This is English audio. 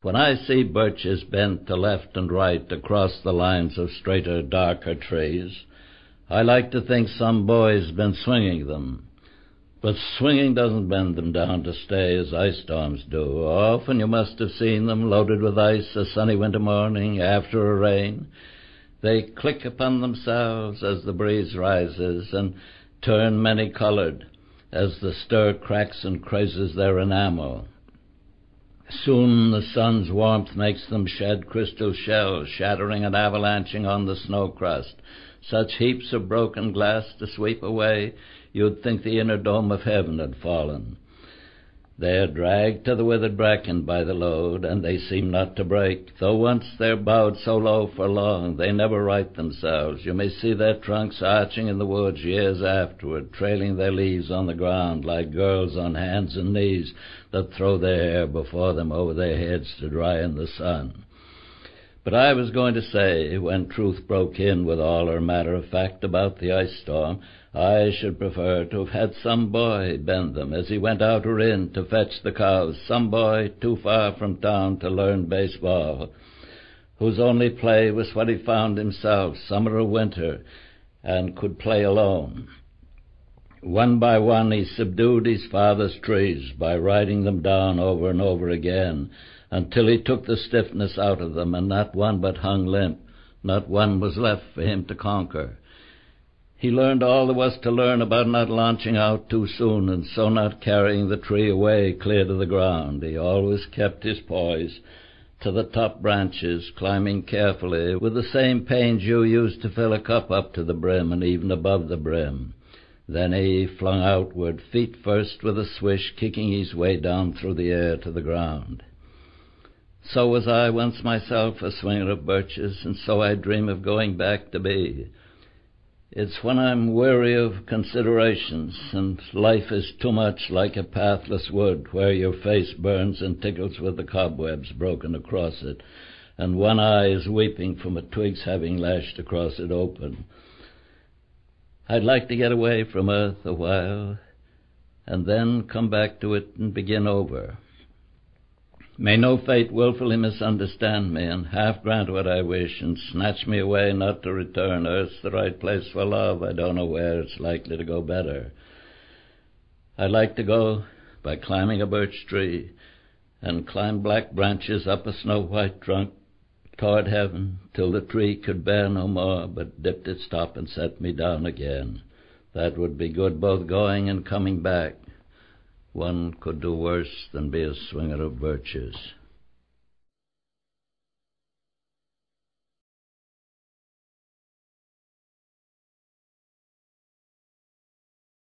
When I see birches bent to left and right across the lines of straighter, darker trees, I like to think some boy's been swinging them. But swinging doesn't bend them down to stay as ice storms do. Often you must have seen them loaded with ice a sunny winter morning after a rain. They click upon themselves as the breeze rises and turn many-colored as the stir cracks and crazes their enamel. Soon the sun's warmth makes them shed crystal shells, shattering and avalanching on the snow crust. Such heaps of broken glass to sweep away, you'd think the inner dome of heaven had fallen. They are dragged to the withered bracken by the load, and they seem not to break. Though once they're bowed so low for long, they never right themselves. You may see their trunks arching in the woods years afterward, trailing their leaves on the ground like girls on hands and knees that throw their hair before them over their heads to dry in the sun. But I was going to say, when Truth broke in with all her matter-of-fact about the ice storm, I should prefer to have had some boy bend them as he went out or in to fetch the cows, some boy too far from town to learn baseball, whose only play was what he found himself, summer or winter, and could play alone. One by one he subdued his father's trees by riding them down over and over again, until he took the stiffness out of them, and not one but hung limp. Not one was left for him to conquer. He learned all there was to learn about not launching out too soon, and so not carrying the tree away clear to the ground. He always kept his poise to the top branches, climbing carefully, with the same pains you used to fill a cup up to the brim and even above the brim. Then he flung outward, feet first with a swish, kicking his way down through the air to the ground. So was I once myself a swinger of birches, and so I dream of going back to be. It's when I'm weary of considerations, and life is too much like a pathless wood where your face burns and tickles with the cobwebs broken across it, and one eye is weeping from a twig's having lashed across it open. I'd like to get away from earth a while, and then come back to it and begin over. May no fate willfully misunderstand me and half grant what I wish and snatch me away not to return. Earth's the right place for love. I don't know where it's likely to go better. I'd like to go by climbing a birch tree and climb black branches up a snow-white trunk toward heaven till the tree could bear no more but dipped its top and set me down again. That would be good both going and coming back. One could do worse than be a swinger of birches.